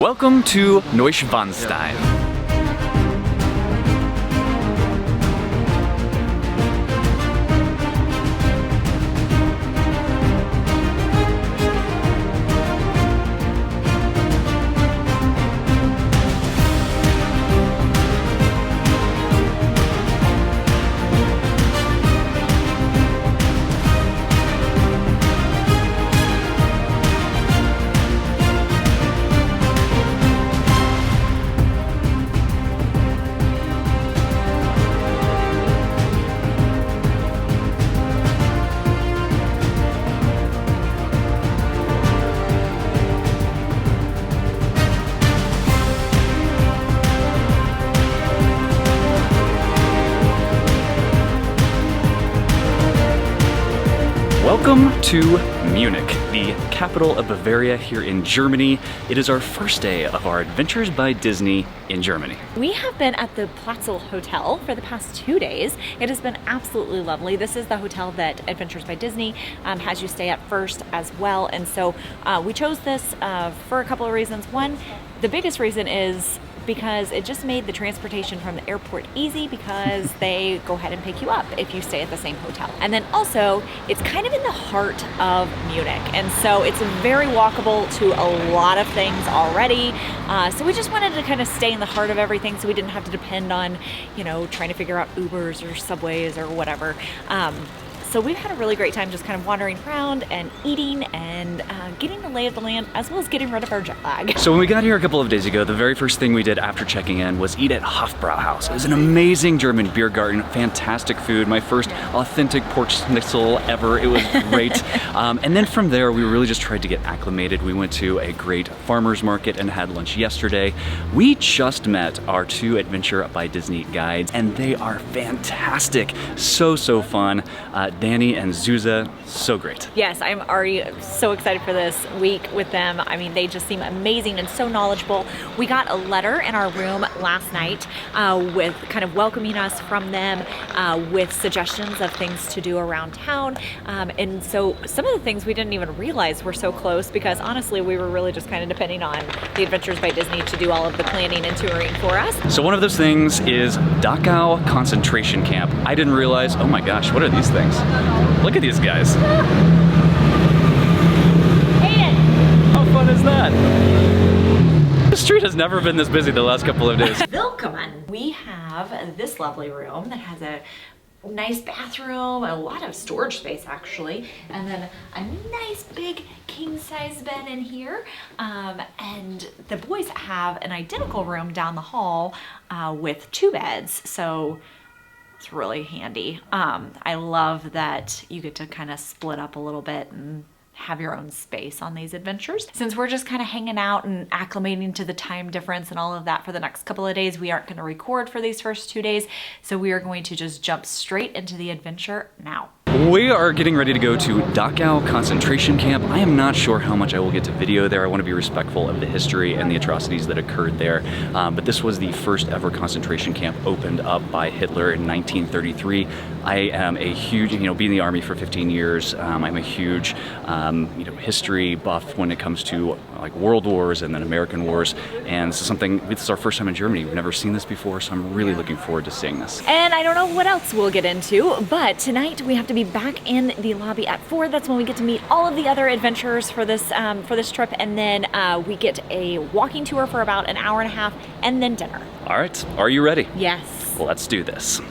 Welcome to Neuschwanstein. Welcome to Munich, the capital of Bavaria here in Germany. It is our first day of our Adventures by Disney in Germany. We have been at the Platzel Hotel for the past 2 days. It has been absolutely lovely. This is the hotel that Adventures by Disney has you stay at first as well. And so we chose this for a couple of reasons. One, the biggest reason is because it just made the transportation from the airport easy because they go ahead and pick you up if you stay at the same hotel. And then also, it's kind of in the heart of Munich. And so it's very walkable to a lot of things already. So we just wanted to kind of stay in the heart of everything so we didn't have to depend on, trying to figure out Ubers or subways or whatever. So we've had a really great time just kind of wandering around and eating and getting the lay of the land, as well as getting rid of our jet lag. So when we got here a couple of days ago, the very first thing we did after checking in was eat at Hofbrauhaus. It was an amazing German beer garden, fantastic food, my first authentic pork schnitzel ever. It was great. And then from there, we really just tried to get acclimated. We went to a great farmer's market and had lunch yesterday. We just met our 2 Adventure by Disney guides, and they are fantastic. So fun. Danny and Zuza, so great. Yes, I'm already so excited for this week with them. I mean, they just seem amazing and so knowledgeable. We got a letter in our room last night with kind of welcoming us from them with suggestions of things to do around town. And so some of the things we didn't even realize were so close because honestly, we were really just kind of depending on the Adventures by Disney to do all of the planning and touring for us. So one of those things is Dachau concentration camp. I didn't realize, oh my gosh, what are these things? Look at these guys. Aiden! How fun is that? The street has never been this busy the last couple of days. Willkommen! We have this lovely room that has a nice bathroom, a lot of storage space actually, and then a nice big king-size bed in here. And the boys have an identical room down the hall with 2 beds, so it's really handy. I love that you get to kind of split up a little bit and have your own space on these adventures. Since we're just kind of hanging out and acclimating to the time difference and all of that for the next couple of days, we aren't going to record for these first 2 days. So we are going to just jump straight into the adventure now. We are getting ready to go to Dachau concentration camp. I am not sure how much I will get to video there. I want to be respectful of the history and the atrocities that occurred there. But this was the first ever concentration camp opened up by Hitler in 1933. I am a huge, being in the army for 15 years, I'm a huge, history buff when it comes to like world wars and then American wars. And this is our first time in Germany. We've never seen this before, so I'm really looking forward to seeing this. And I don't know what else we'll get into, but tonight we have to be back in the lobby at 4. That's when we get to meet all of the other adventurers for this trip, and then we get a walking tour for about an hour and a half, and then dinner. All right, are you ready? Yes. Let's do this.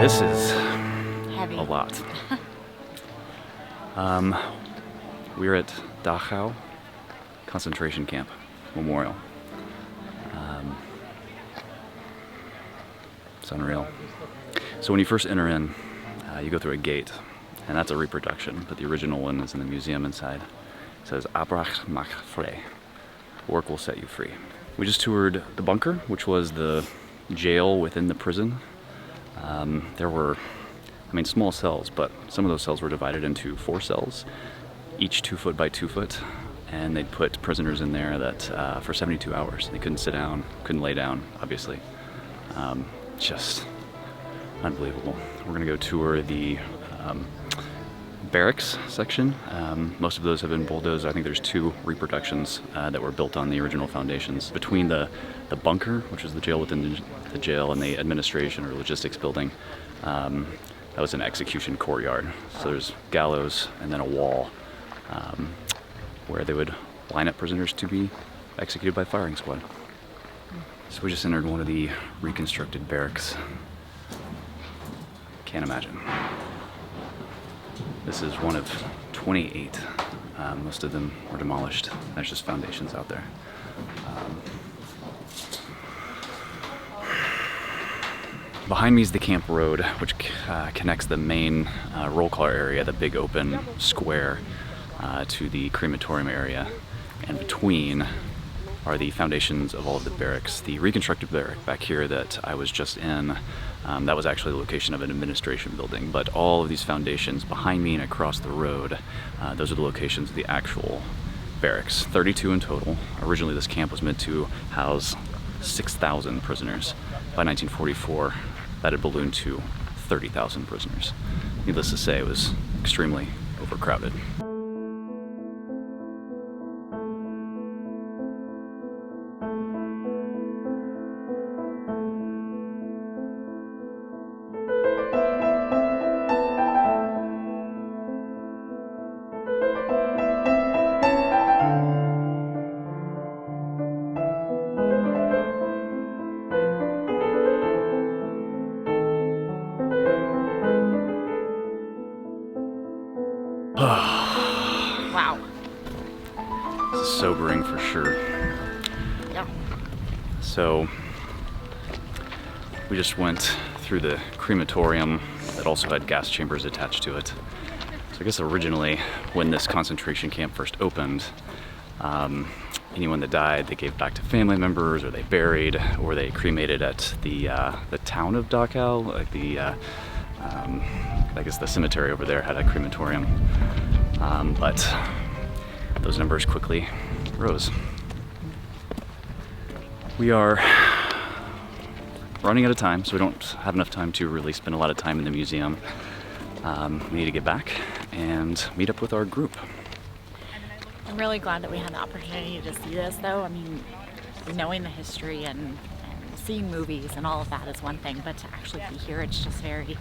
This is Heavy. a lot. We're at Dachau concentration camp memorial. It's unreal. So when you first enter in, you go through a gate, and that's a reproduction, but the original one is in the museum inside. It says, "Abrach macht frei," work will set you free. We just toured the bunker, which was the jail within the prison. There were, small cells, but some of those cells were divided into 4 cells, each 2 foot by 2 foot, and they'd put prisoners in there that for 72 hours. They couldn't sit down, couldn't lay down, obviously. Just unbelievable. We're gonna go tour the barracks section. Most of those have been bulldozed. I think there's 2 reproductions that were built on the original foundations. Between the bunker, which was the jail within the jail, and the administration or logistics building, that was an execution courtyard. So there's gallows and then a wall where they would line up prisoners to be executed by firing squad. So we just entered one of the reconstructed barracks. Can't imagine. This is one of 28. Most of them were demolished. There's just foundations out there. Behind me is the camp road, which connects the main roll call area, the big open square, to the crematorium area. And between are the foundations of all of the barracks. The reconstructed barrack back here that I was just in, that was actually the location of an administration building, but all of these foundations behind me and across the road, those are the locations of the actual barracks, 32 in total. Originally this camp was meant to house 6,000 prisoners. By 1944, that had ballooned to 30,000 prisoners. Needless to say, it was extremely overcrowded. Wow. Sobering for sure. Yeah. So we just went through the crematorium that also had gas chambers attached to it. So I guess originally when this concentration camp first opened, anyone that died they gave back to family members, or they buried, or they cremated at the town of Dachau, like I guess the cemetery over there had a crematorium, but those numbers quickly rose. We are running out of time, so we don't have enough time to really spend a lot of time in the museum. We need to get back and meet up with our group. I'm really glad that we had the opportunity to see this, though. I mean, knowing the history and seeing movies and all of that is one thing, but to actually be here, it's just very,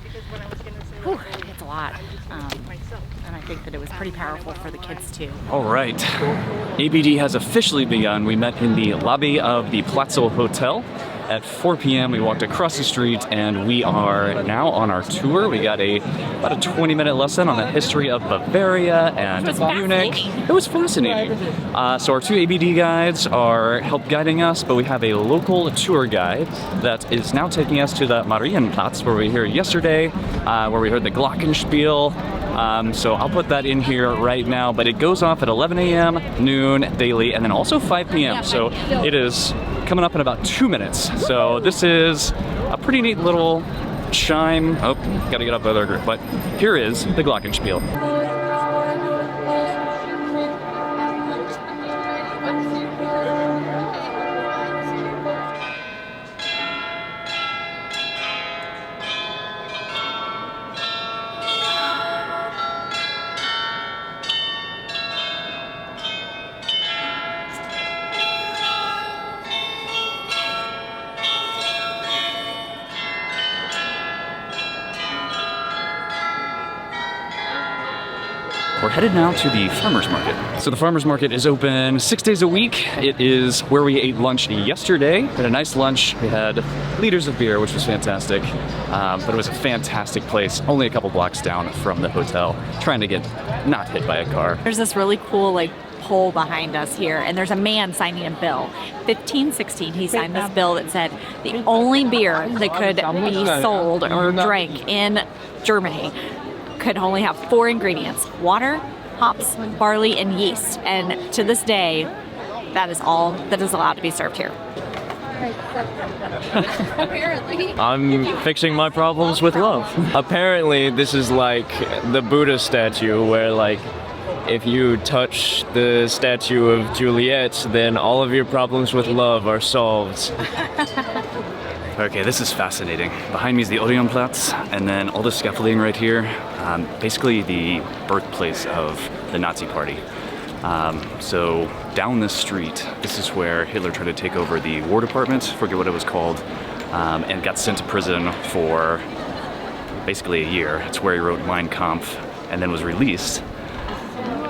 it's a lot. And I think that it was pretty powerful for the kids too. All right, ABD has officially begun. We met in the lobby of the Platzl Hotel. At 4 p.m. we walked across the street and we are now on our tour. We got about a 20-minute lesson on the history of Bavaria and Munich. It was fascinating. So our 2 ABD guides are help guiding us, but we have a local tour guide that is now taking us to the Marienplatz, where we were here yesterday, where we heard the Glockenspiel. So I'll put that in here right now, but it goes off at 11 a.m., noon, daily, and then also 5 p.m. So it is coming up in about 2 minutes. So this is a pretty neat little chime. Oh, gotta get up the other group. But here is the Glockenspiel. we're headed now to the farmer's market. So the farmer's market is open 6 days a week. It is where we ate lunch yesterday. We had a nice lunch. We had liters of beer, which was fantastic. But it was a fantastic place, only a couple blocks down from the hotel, trying to get not hit by a car. There's this really cool pole behind us here, and there's a man signing a bill. 1516, he signed this bill that said the only beer that could be sold or drank in Germany could only have 4 ingredients: water, hops, barley, and yeast. And to this day, that is all that is allowed to be served here. I'm fixing my problems with love. Apparently, this is like the Buddha statue where if you touch the statue of Juliet, then all of your problems with love are solved. Okay, this is fascinating. Behind me is the Odeonplatz, and then all the scaffolding right here, basically the birthplace of the Nazi Party. So down this street, this is where Hitler tried to take over the War Department, forget what it was called, and got sent to prison for basically a year. It's where he wrote Mein Kampf, and then was released,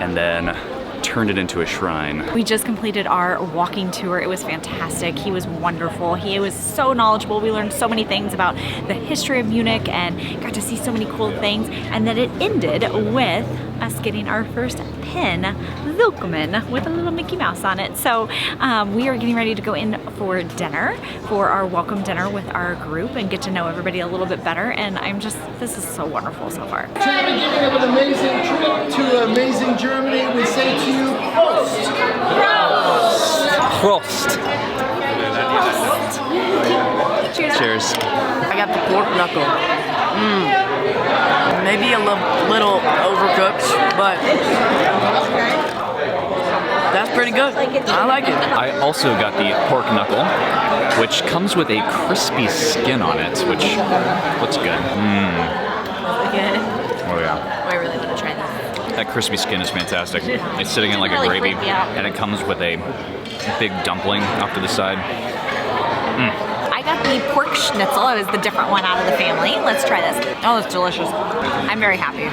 and then turned it into a shrine. We just completed our walking tour. It was fantastic. He was wonderful. He was so knowledgeable. We learned so many things about the history of Munich and got to see so many cool things. And then it ended with us getting our first pin, Willkommen, with a little Mickey Mouse on it. So we are getting ready to go in for dinner, for our welcome dinner with our group, and get to know everybody a little bit better. And this is so wonderful so far. To the beginning of an amazing trip to amazing Germany, we say to you, Prost! Prost! Cheers. Cheers. I got the pork knuckle. Maybe a little overcooked, but that's pretty good. I like it. I also got the pork knuckle, which comes with a crispy skin on it, which looks good. Good. Oh yeah. I really want to try that. That crispy skin is fantastic. It's sitting in like a Really gravy, creepy, yeah. and it comes with a big dumpling off to the side. I got the pork schnitzel. It was the different one out of the family. Let's try this. Oh, it's delicious. I'm very happy.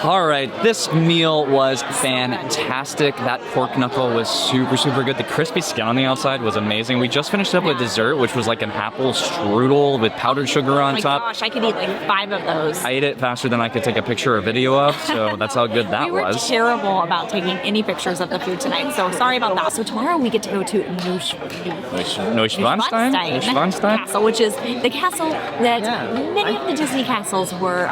All right, this meal was fantastic. That pork knuckle was super, super good. The crispy skin on the outside was amazing. We just finished up with dessert, which was like an apple strudel with powdered sugar on Oh my top. gosh, I could eat like 5 of those. I ate it faster than I could take a picture or video of, so that's how good that we were was. terrible about taking any pictures of the food tonight, so sorry about that. So tomorrow we get to go to Neuschwanstein? Castle, which is the castle that many of the Disney castles were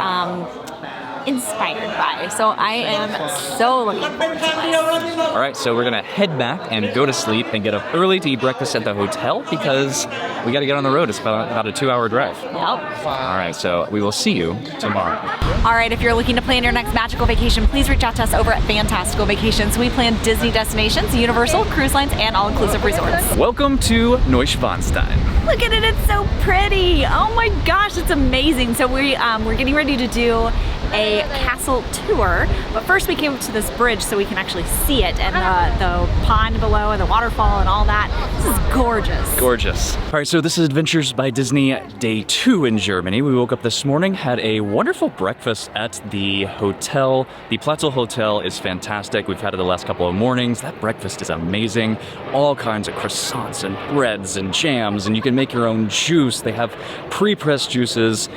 inspired by. So I am so looking forward to this. All right, so we're gonna head back and go to sleep and get up early to eat breakfast at the hotel because we gotta get on the road. It's about a 2-hour drive. Yep. All right, so we will see you tomorrow. All right, if you're looking to plan your next magical vacation, please reach out to us over at Fantastical Vacations. We plan Disney destinations, Universal, cruise lines, and all-inclusive resorts. Welcome to Neuschwanstein. Look at it, it's so pretty. Oh my gosh, it's amazing. So we're getting ready to do a castle tour, but first we came up to this bridge so we can actually see it and the pond below and the waterfall and all that. This is gorgeous. Gorgeous. All right, so this is Adventures by Disney Day 2 in Germany. We woke up this morning, had a wonderful breakfast at the hotel. The Platzl Hotel is fantastic. We've had it the last couple of mornings. That breakfast is amazing. All kinds of croissants and breads and jams, and you can make your own juice. They have pre-pressed juices.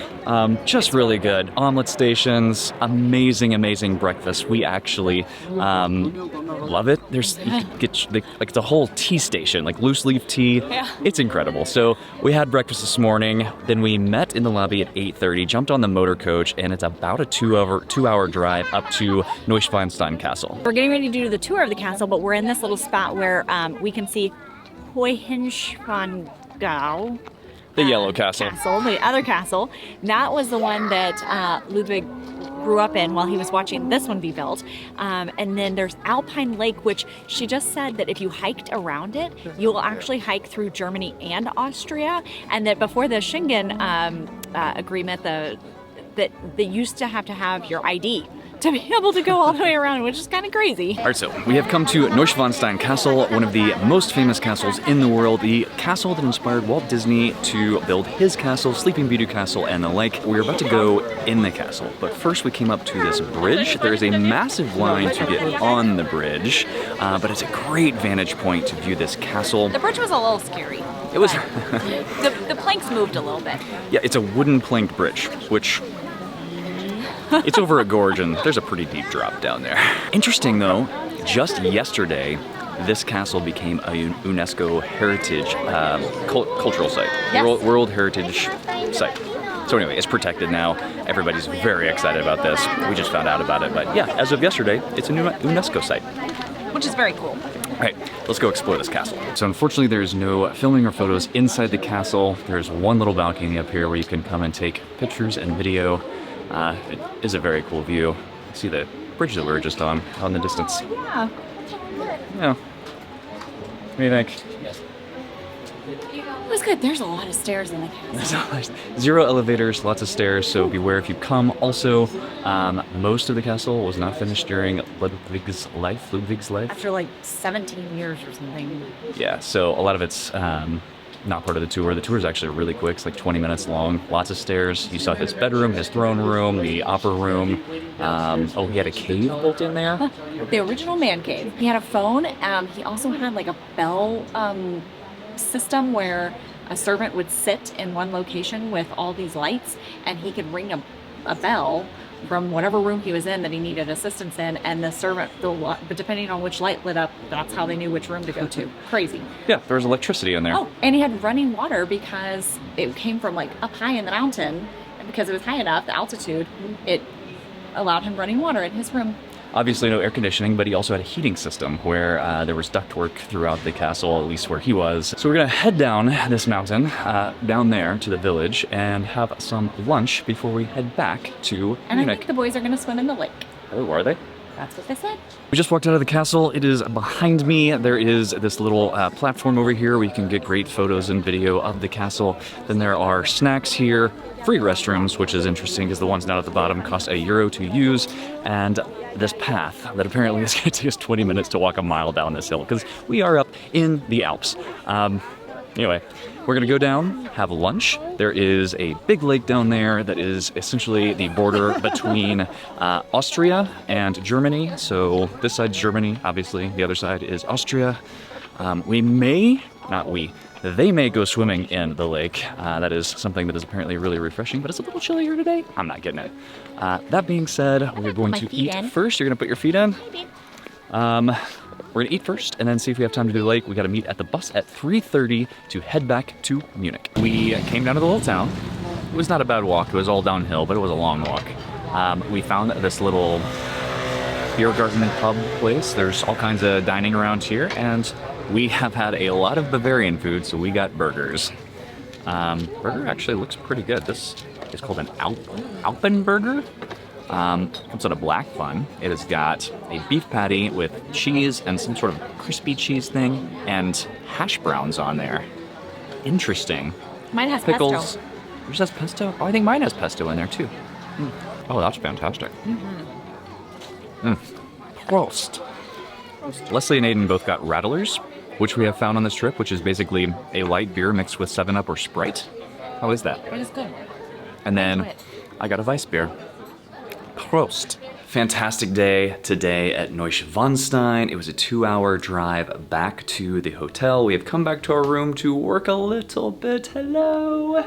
Just really good. Omelet stations, amazing, amazing breakfast. We actually love it. You could get like the whole tea station, like loose leaf tea. Yeah. It's incredible. So we had breakfast this morning. Then we met in the lobby at 8:30, jumped on the motor coach, and it's about a 2-hour drive up to Neuschwanstein Castle. We're getting ready to do the tour of the castle, but we're in this little spot where we can see Neuschwanstein. The yellow castle. The other castle. That was the one that Ludwig grew up in while he was watching this one be built. And then there's Alpine Lake, which she just said that if you hiked around it, you will actually hike through Germany and Austria. And that before the Schengen agreement, that they used to have your ID to be able to go all the way around, which is kind of crazy. All right, so we have come to Neuschwanstein Castle, one of the most famous castles in the world, the castle that inspired Walt Disney to build his castle, Sleeping Beauty Castle, and the like. We're about to go in the castle, but first we came up to this bridge. There is a massive line to get on the bridge, but it's a great vantage point to view this castle. The bridge was a little scary. It was. the planks moved a little bit. Yeah, it's a wooden planked bridge, which it's over a gorge and there's a pretty deep drop down there. Interesting though, just yesterday, this castle became a UNESCO heritage cultural site, Yes. World Heritage site. So anyway, it's protected now. Everybody's very excited about this. We just found out about it, but yeah, as of yesterday, it's a new UNESCO site. Which is very cool. All right, let's go explore this castle. So unfortunately, there's no filming or photos inside the castle. There's one little balcony up here where you can come and take pictures and video. It is a very cool view. See the bridge that we were just on out in the distance. Yeah. Yeah. What do you think? It was good. There's a lot of stairs in the castle. Zero elevators, lots of stairs, so beware if you come. Also, most of the castle was not finished during Ludwig's life. After like 17 years or something. Yeah, so a lot of it's not part of the tour. The tour is actually really quick. It's like 20 minutes long. Lots of stairs. You saw his bedroom, his throne room, the opera room. Oh, he had a cave built in there. The original man cave. He had a phone. He also had like a bell system where a servant would sit in one location with all these lights, and he could ring a bell from whatever room he was in that he needed assistance in, and the servant, but depending on which light lit up, that's how they knew which room to go to. Crazy. Yeah, there was electricity in there. Oh, and he had running water because it came from like up high in the mountain, and because it was high enough, the altitude, it allowed him running water in his room. Obviously no air conditioning, but he also had a heating system where there was ductwork throughout the castle, at least where he was. So we're gonna head down this mountain, down there to the village, and have some lunch before we head back to And Munich. I think the boys are going to swim in the lake. Oh, are they? That's what they said. We just walked out of the castle. It is behind me. There is this little platform over here where you can get great photos and video of the castle. Then there are snacks here, free restrooms, which is interesting because the ones down at the bottom cost €1 to use, and this path that apparently is going to take us 20 minutes to walk a mile down this hill because we are up in the Alps. Anyway, we're gonna go down, have lunch. There is a big lake down there that is essentially the border between Austria and Germany. So this side's Germany, obviously. The other side is Austria. They may go swimming in the lake. That is something that is apparently really refreshing, but it's a little chillier today. I'm not getting it. That being said, we're going to eat first. You're gonna put your feet in? We're gonna eat first and then see if we have time to do the lake. We gotta meet at the bus at 3:30 to head back to Munich. We came down to the little town. It was not a bad walk. It was all downhill, but it was a long walk. We found this little beer garden pub place. There's all kinds of dining around here, and we have had a lot of Bavarian food, so we got burgers. Burger actually looks pretty good. This is called an Alpenburger. Comes out of black bun. It has got a beef patty with cheese and some sort of crispy cheese thing, and hash browns on there. Interesting. Mine has Pickles. pesto. Yours has pesto? Oh, I think mine has pesto in there too. Oh, that's fantastic. Prost. Leslie and Aiden both got Rattlers, which we have found on this trip, which is basically a light beer mixed with 7-Up or Sprite. How is that? It is good. And then Enjoy it. I got a Weiss beer. Prost. Fantastic day today at Neuschwanstein. It was a 2-hour drive back to the hotel. We have come back to our room to work a little bit. Hello.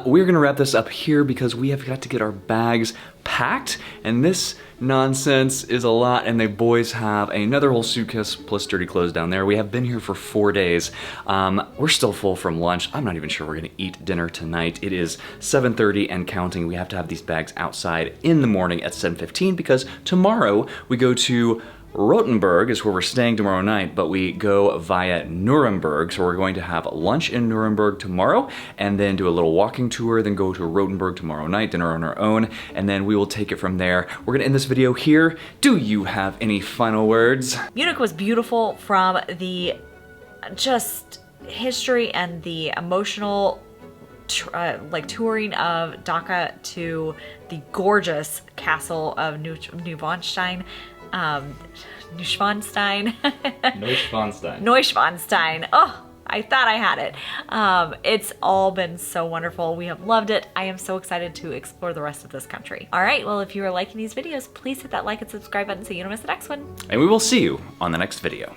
We're gonna wrap this up here because we have got to get our bags packed, and this nonsense is a lot, and the boys have another whole suitcase plus dirty clothes down there. We have been here for 4 days. We're still full from lunch. I'm not even sure we're gonna eat dinner tonight. It is 7:30 and counting. We have to have these bags outside in the morning at 7:15 because tomorrow we go to Rothenburg is where we're staying tomorrow night, but we go via Nuremberg. So we're going to have lunch in Nuremberg tomorrow and then do a little walking tour, then go to Rothenburg tomorrow night, dinner on our own, and then we will take it from there. We're gonna end this video here. Do you have any final words? Munich was beautiful from the just history and the emotional like touring of Dhaka to the gorgeous castle of Neuschwanstein. Neuschwanstein. Neuschwanstein. Neuschwanstein. Oh, I thought I had it. It's all been so wonderful. We have loved it. I am so excited to explore the rest of this country. All right, well, if you are liking these videos, please hit that like and subscribe button so you don't miss the next one. And we will see you on the next video.